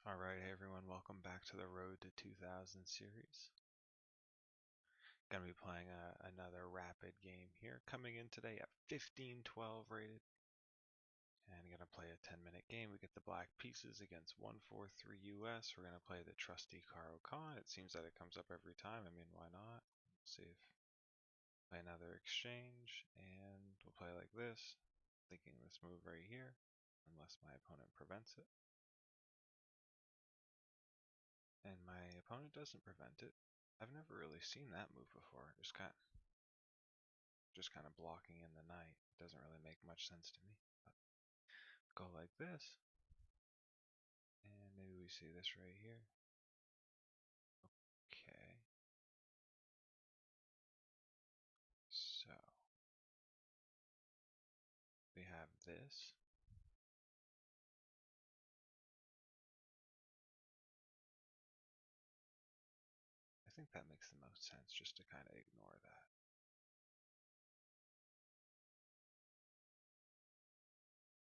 Alright, hey everyone, welcome back to the Road to 2000 series. Gonna be playing another rapid game here, coming in today at 1512 rated. And gonna play a 10-minute game. We get the black pieces against 143 US. We're gonna play the trusty Caro-Kann. It seems that it comes up every time. I mean, why not? Let's see if play another exchange, and we'll play like this, thinking this move right here, unless my opponent prevents it. And my opponent doesn't prevent it. I've never really seen that move before. Just kind of blocking in the knight. It doesn't really make much sense to me. But go like this, and maybe we see this right here. Okay. So we have this. I think that makes the most sense, just to kind of ignore that.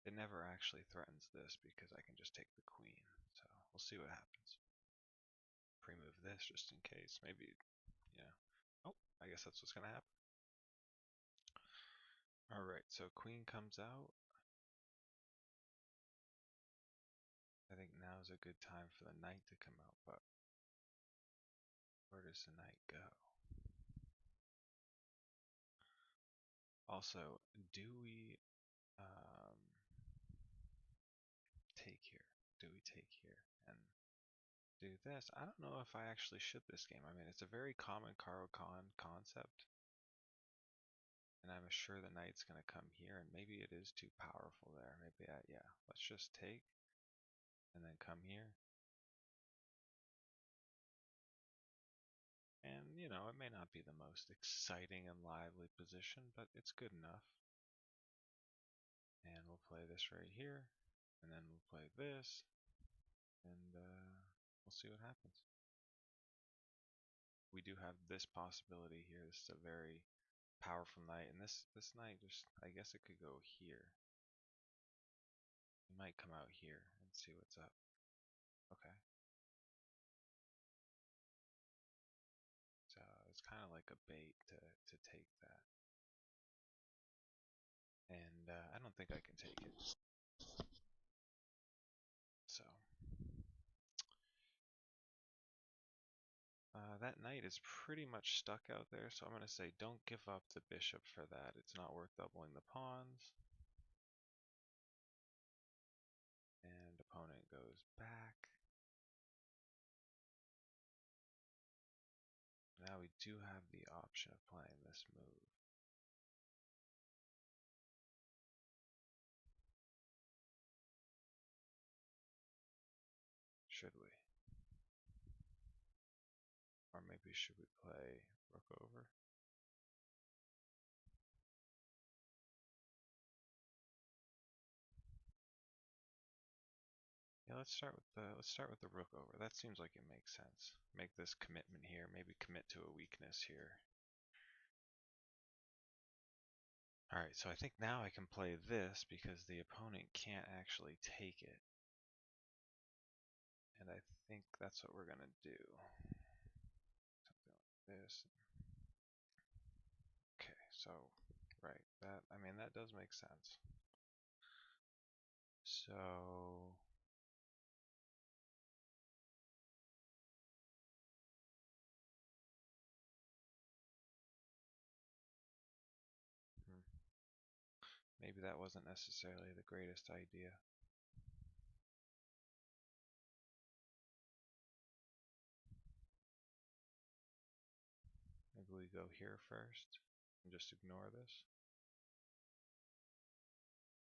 It never actually threatens this because I can just take the queen. So we'll see what happens. Pre-move this just in case. Maybe, yeah. Oh, I guess that's what's going to happen. Alright, so queen comes out. I think now is a good time for the knight to come out, but where does the knight go? Also, do we take here? Do we take here and do this? I don't know if I actually should this game. I mean, it's a very common Caro-Kann concept, and I'm sure the knight's going to come here, and maybe it is too powerful there. Maybe yeah, let's just take and then come here. And, you know, it may not be the most exciting and lively position, but it's good enough. And we'll play this right here, and then we'll play this, and we'll see what happens. We do have this possibility here. This is a very powerful knight, and this knight just, I guess it could go here. It might come out here and see what's up. Okay. So it's kind of like a bait to take that. And I don't think I can take it. So that knight is pretty much stuck out there, so I'm going to say don't give up the bishop for that. It's not worth doubling the pawns. And opponent goes back. Now we do have the option of playing this move. Should we? Or maybe should we play rook over? Yeah, let's start with the rook over. That seems like it makes sense. Make this commitment here, maybe commit to a weakness here. Alright, so I think now I can play this because the opponent can't actually take it. And I think that's what we're gonna do. Something like this. Okay, so right, I mean that does make sense. So maybe that wasn't necessarily the greatest idea. Maybe we go here first and just ignore this.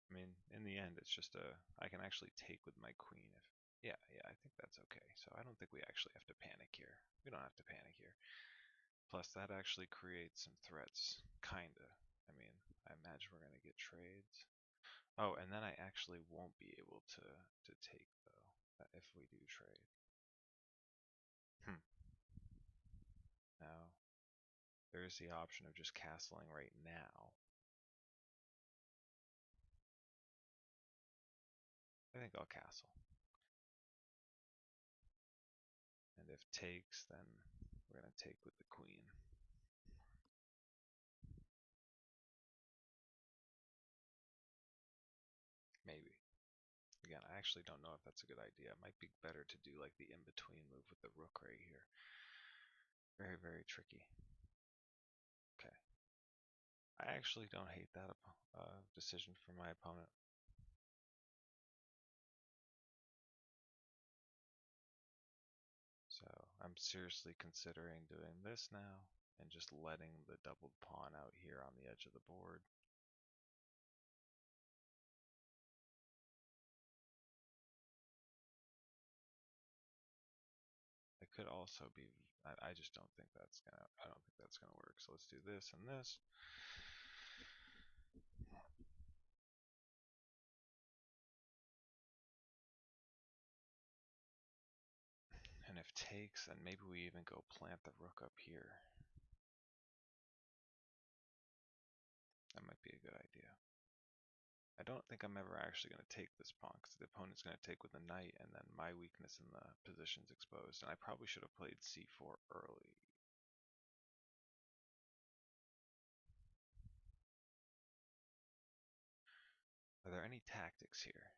I mean, in the end, it's just I can actually take with my queen if, yeah, I think that's okay. So I don't think we actually have to panic here. We don't have to panic here. Plus, that actually creates some threats, kinda. I mean, I imagine we're gonna get trades. Oh, and then I actually won't be able to take though, if we do trade. Now, there's the option of just castling right now. I think I'll castle. And if takes, then we're going to take with the queen. Maybe. Again, I actually don't know if that's a good idea. It might be better to do like the in-between move with the rook right here. Very, very tricky. Okay. I actually don't hate that decision from my opponent. So I'm seriously considering doing this now and just letting the doubled pawn out here on the edge of the board. It could also be, I just don't think that's gonna work. So let's do this and this. And if takes, then maybe we even go plant the rook up here. That might be a good idea. I don't think I'm ever actually going to take this pawn because the opponent's going to take with the knight and then my weakness in the position's exposed. And I probably should have played c4 early. Are there any tactics here?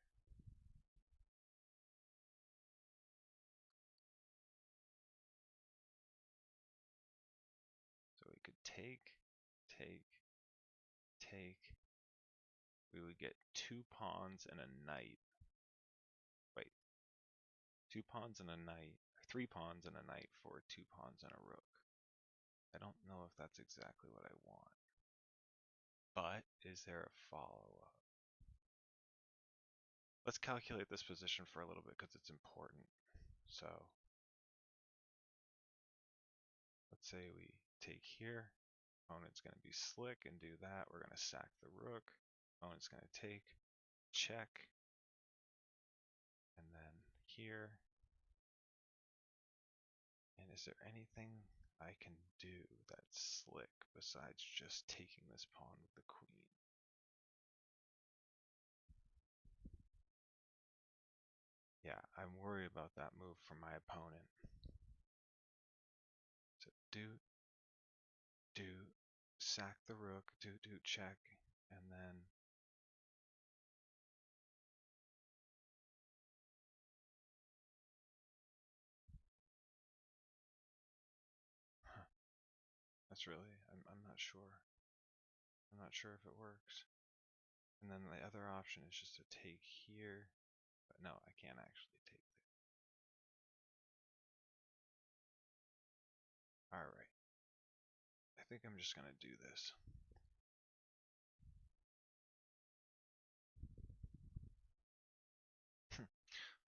So we could take, take, take. We would get 2 pawns and a knight. Wait. 2 pawns and a knight. 3 pawns and a knight for 2 pawns and a rook. I don't know if that's exactly what I want. But is there a follow-up? Let's calculate this position for a little bit because it's important. So let's say we take here. Opponent's going to be slick and do that. We're going to sack the rook. Opponent's going to take, check, and then here. And is there anything I can do that's slick besides just taking this pawn with the queen? Yeah, I'm worried about that move from my opponent. So do, sack the rook, do, check, and then that's really, I'm not sure. I'm not sure if it works. And then the other option is just to take here. But no, I can't actually take it. Alright. I think I'm just going to do this.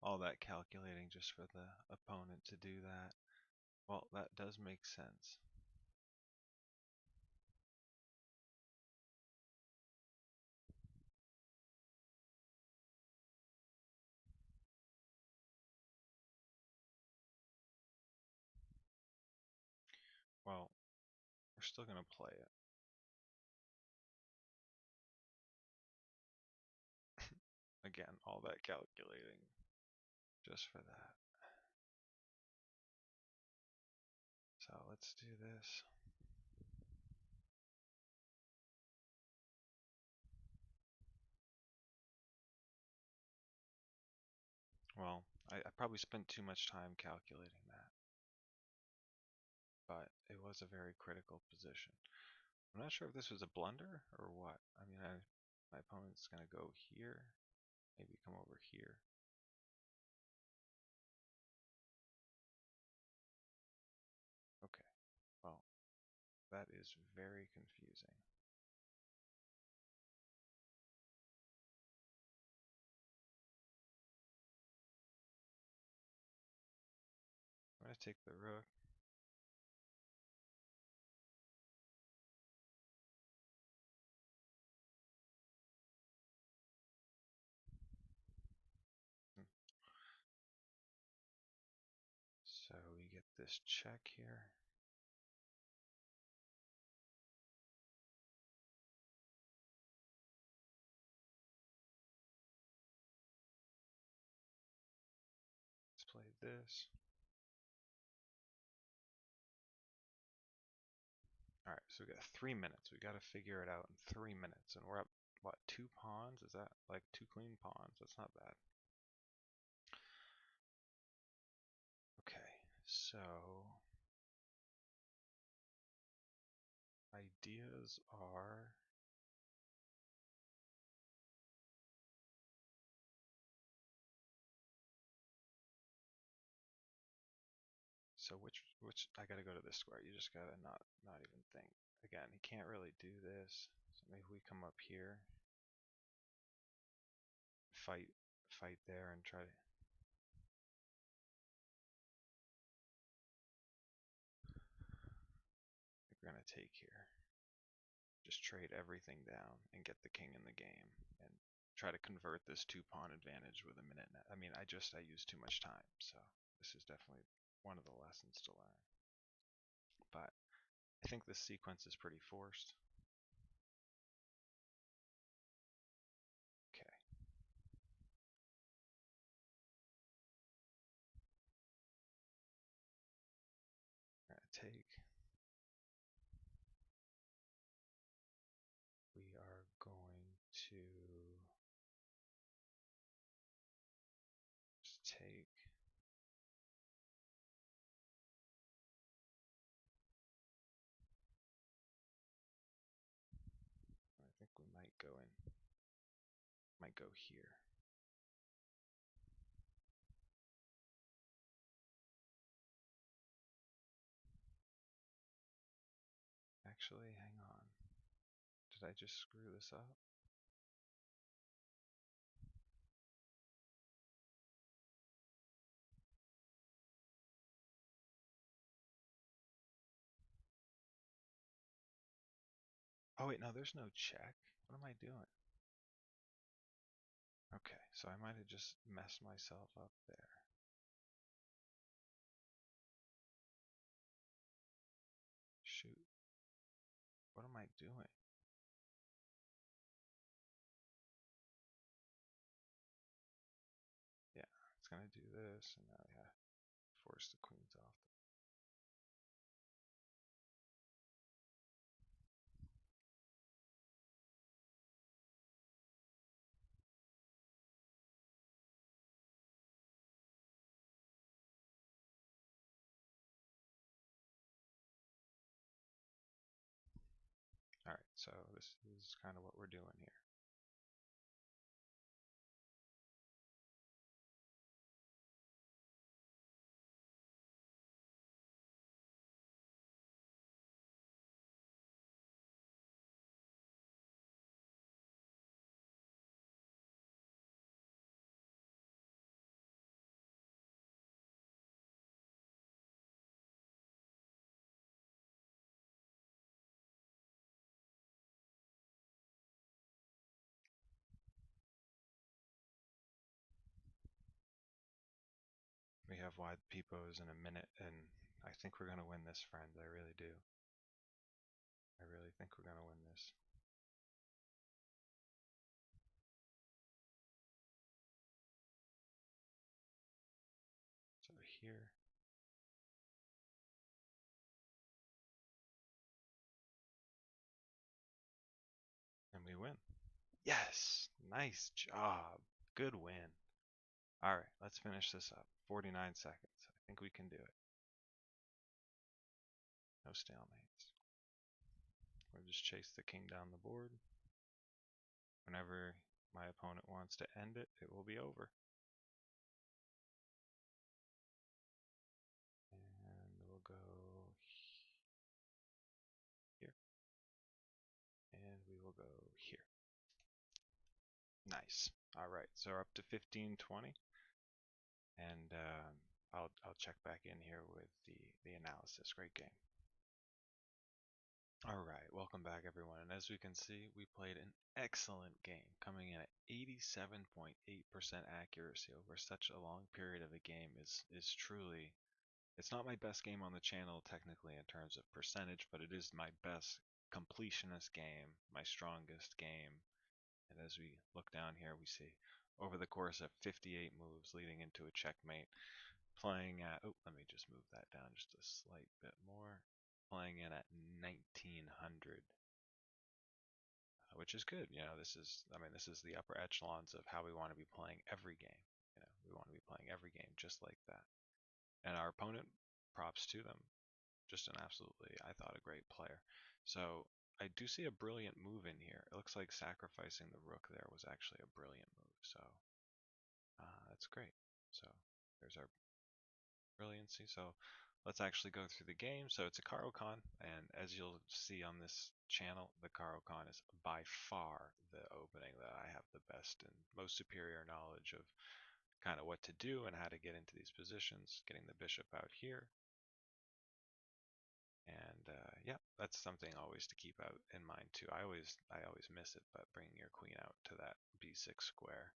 All that calculating just for the opponent to do that. Well, that does make sense. Well, we're still going to play it. Again, all that calculating just for that. So let's do this. Well, I probably spent too much time calculating that. But it was a very critical position. I'm not sure if this was a blunder or what. I mean, my opponent's going to go here, maybe come over here. Okay, well, that is very confusing. I'm going to take the rook. So we get this check here. Let's play this. So we got 3 minutes. We got to figure it out in 3 minutes, and we're up what, 2 pawns? Is that like 2 queen pawns? That's not bad. Okay, so ideas are so which I gotta go to this square. You just gotta not even think. Again, he can't really do this. So maybe we come up here, fight there, and try to. We're gonna take here. Just trade everything down and get the king in the game, and try to convert this 2 pawn advantage with a minute. I mean, I used too much time, so this is definitely one of the lessons to learn. But I think this sequence is pretty forced. Okay. We're gonna take. We are going to just take. I think we might go here. Actually, hang on. Did I just screw this up? Oh wait, no, there's no check. What am I doing? Okay, so I might have just messed myself up there. Shoot. What am I doing? Yeah, it's gonna do this, and now I have to force the queens off. Alright, so this is kind of what we're doing here. We have wide peepos in a minute, and I think we're gonna win this, friends. I really do. I really think we're gonna win this. So here. And we win. Yes! Nice job. Good win. Alright, let's finish this up. 49 seconds. I think we can do it. No stalemates. We'll just chase the king down the board. Whenever my opponent wants to end it, it will be over. And we'll go here. And we will go here. Nice. Alright, so we're up to 15-20. And I'll check back in here with the analysis. Great game. Alright, welcome back everyone, and as we can see, we played an excellent game, coming in at 87.8% accuracy over such a long period of a game is truly, it's not my best game on the channel technically in terms of percentage, but it is my best completionist game, my strongest game, and as we look down here, we see over the course of 58 moves leading into a checkmate, playing at, oh, let me just move that down just a slight bit more. playing in at 1900, which is good. This is, I mean, this is the upper echelons of how we want to be playing every game. We want to be playing every game just like that. And our opponent, props to them, just an absolutely, I thought, a great player. So I do see a brilliant move in here. It looks like sacrificing the rook there was actually a brilliant move. So that's great. So there's our brilliancy. So let's actually go through the game. So it's a Caro-Kann, and as you'll see on this channel, the Caro-Kann is by far the opening that I have the best and most superior knowledge of kind of what to do and how to get into these positions, getting the bishop out here. And yeah, that's something always to keep out in mind too. I always miss it, but bringing your queen out to that b6 square.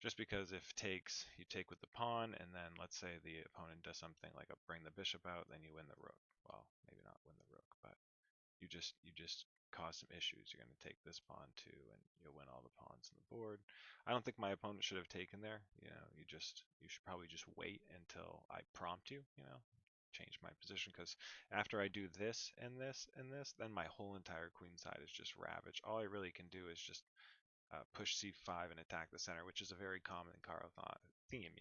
Just because if takes, you take with the pawn, and then let's say the opponent does something like bring the bishop out, then you win the rook. Well, maybe not win the rook, but you just cause some issues. You're going to take this pawn too, and you'll win all the pawns on the board. I don't think my opponent should have taken there. You should probably just wait until I prompt you. Change my position, because after I do this and this and this, then my whole entire queen side is just ravaged. All I really can do is just push c5 and attack the center, which is a very common Caro-Kann theme.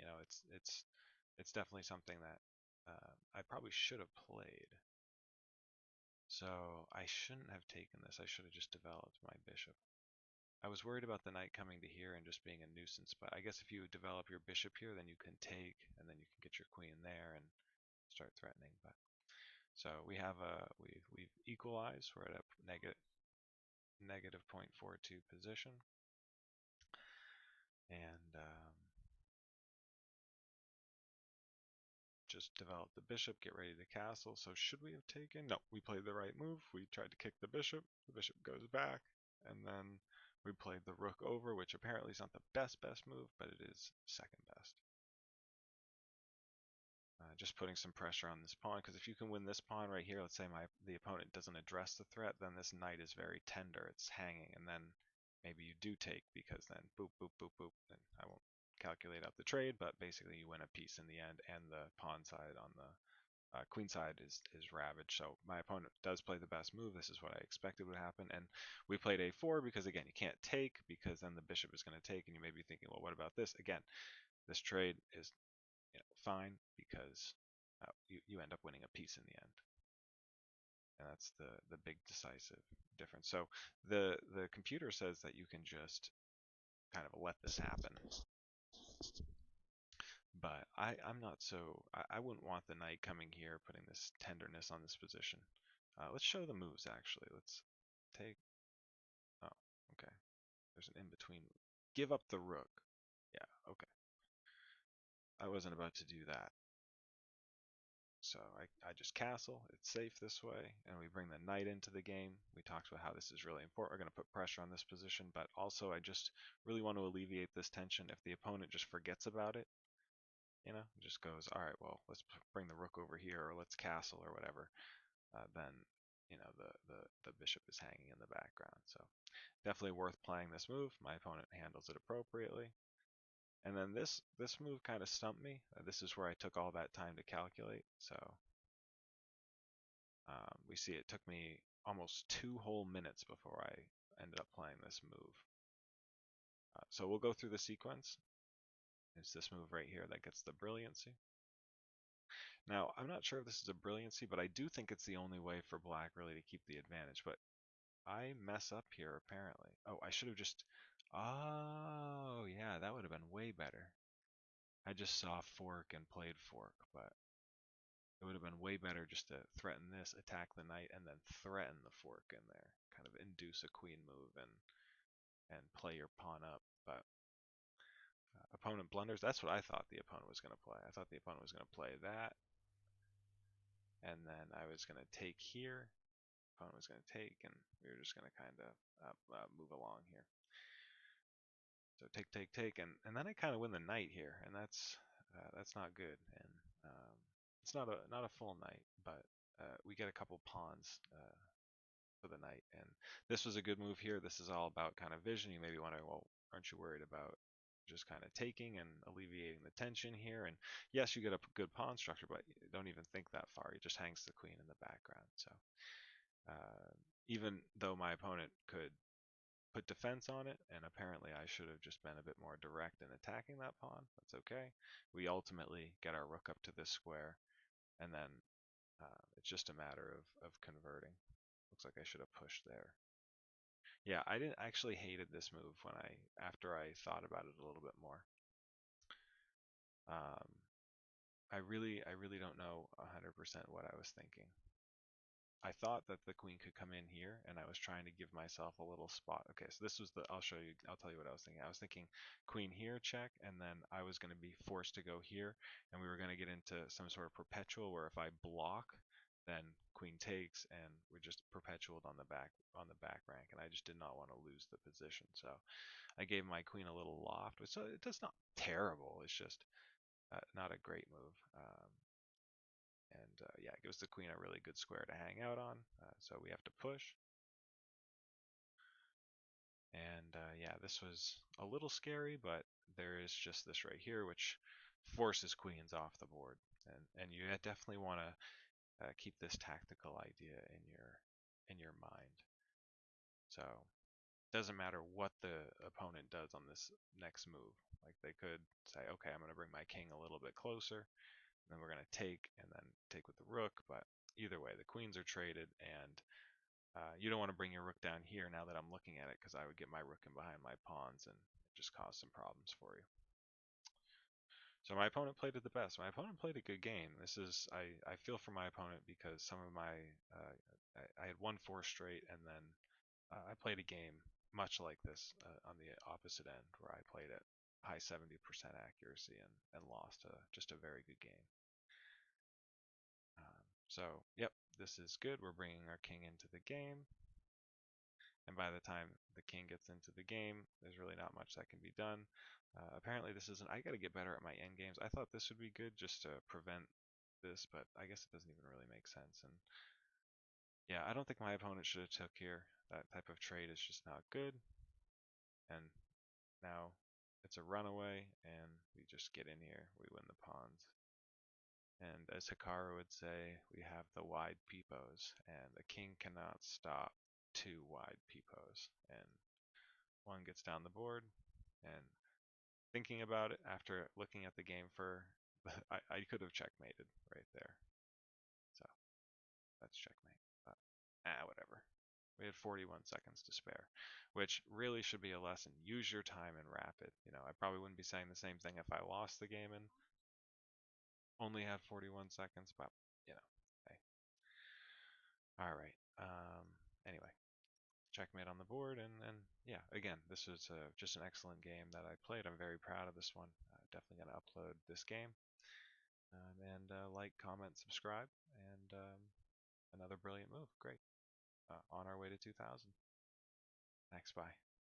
It's definitely something that I probably should have played. So I shouldn't have taken this. I should have just developed my bishop. I was worried about the knight coming to here and just being a nuisance, but I guess if you develop your bishop here, then you can take, and then you can get your queen there and start threatening. But so we have we've equalized. We're at a negative 0.42 position. And just develop the bishop, get ready to castle. So should we have taken? No, we played the right move. We tried to kick the bishop goes back, and then we played the rook over, which apparently is not the best move, but it is second best. Just putting some pressure on this pawn, because if you can win this pawn right here, let's say the opponent doesn't address the threat, then this knight is very tender, it's hanging, and then maybe you do take, because then boop, boop, boop, boop, and I won't calculate out the trade, but basically you win a piece in the end, and the pawn side on the queen side is ravaged. So my opponent does play the best move. This is what I expected would happen, and we played a4 because, again, you can't take, because then the bishop is going to take, and you may be thinking, well, what about this? Again, this trade is fine, because you end up winning a piece in the end. And that's the big decisive difference. So the computer says that you can just kind of let this happen. But I'm not so, I wouldn't want the knight coming here, putting this tenderness on this position. Let's show the moves, actually. Let's take, oh, okay. There's an in-between move. Give up the rook. Yeah, okay. I wasn't about to do that. So I just castle, it's safe this way, and we bring the knight into the game. We talked about how this is really important. We're going to put pressure on this position, but also I just really want to alleviate this tension. If the opponent just forgets about it, just goes, all right, well, let's bring the rook over here, or let's castle, or whatever, then, the bishop is hanging in the background. So definitely worth playing this move. My opponent handles it appropriately. And then this move kind of stumped me. This is where I took all that time to calculate. So we see it took me almost 2 whole minutes before I ended up playing this move. So we'll go through the sequence. It's this move right here that gets the brilliancy. Now, I'm not sure if this is a brilliancy, but I do think it's the only way for black really to keep the advantage. But I mess up here, apparently. Oh, I should have just... Oh, yeah, that would have been way better. I just saw fork and played fork, but it would have been way better just to threaten this, attack the knight, and then threaten the fork in there. Kind of induce a queen move and play your pawn up. But opponent blunders. That's what I thought the opponent was going to play. I thought the opponent was going to play that, and then I was going to take here. Opponent was going to take, and we were just going to kind of move along here. So take, and then I kind of win the knight here, and that's not good. And it's not a full knight, but we get a couple pawns for the knight, and this was a good move here. This is all about kind of vision. You maybe wonder, well, aren't you worried about just kind of taking and alleviating the tension here. And yes, you get a good pawn structure, but you don't even think that far. He just hangs the queen in the background. So even though my opponent could put defense on it, and apparently I should have just been a bit more direct in attacking that pawn, that's okay. We ultimately get our rook up to this square, and then it's just a matter of converting. Looks like I should have pushed there. Yeah, I didn't actually hated this move after I thought about it a little bit more. Um, I really don't know 100% what I was thinking. I thought that the queen could come in here, and I was trying to give myself a little spot. Okay, so this was I'll show you, I'll tell you what I was thinking. I was thinking queen here, check, and then I was going to be forced to go here, and we were going to get into some sort of perpetual where if I block, then queen takes, and we're just perpetual on the back rank, and I just did not want to lose the position. So I gave my queen a little loft, so it's not terrible. It's just not a great move. And yeah, it gives the queen a really good square to hang out on. So we have to push. And yeah, this was a little scary, but there is just this right here, which forces queens off the board. And you definitely want to keep this tactical idea in your mind. So it doesn't matter what the opponent does on this next move. Like they could say, okay, I'm going to bring my king a little bit closer, and then we're going to take, and then take with the rook. But either way, the queens are traded, and you don't want to bring your rook down here now that I'm looking at it, because I would get my rook in behind my pawns and just cause some problems for you. So my opponent played it the best. My opponent played a good game. I feel for my opponent because some of my I had won 4 straight, and then I played a game much like this on the opposite end, where I played at high 70% accuracy and lost just a very good game. So yep, this is good. We're bringing our king into the game. And by the time the king gets into the game, there's really not much that can be done. Apparently this isn't, I got to get better at my end games. I thought this would be good just to prevent this, but I guess it doesn't even really make sense. And yeah, I don't think my opponent should have took here. That type of trade is just not good. And now it's a runaway, and we just get in here. We win the pawns. And as Hikaru would say, we have the wide peepos, and the king cannot stop 2 wide peepos. And one gets down the board, and thinking about it after looking at the game for, I could have checkmated right there. So that's checkmate. But whatever. We had 41 seconds to spare, which really should be a lesson. Use your time in rapid. You know, I probably wouldn't be saying the same thing if I lost the game and only had 41 seconds, but you know, hey. All right. Anyway, checkmate on the board, and yeah, again, this was just an excellent game that I played. I'm very proud of this one. Definitely going to upload this game. And like, comment, subscribe, and another brilliant move. Great. On our way to 2000. Thanks, bye.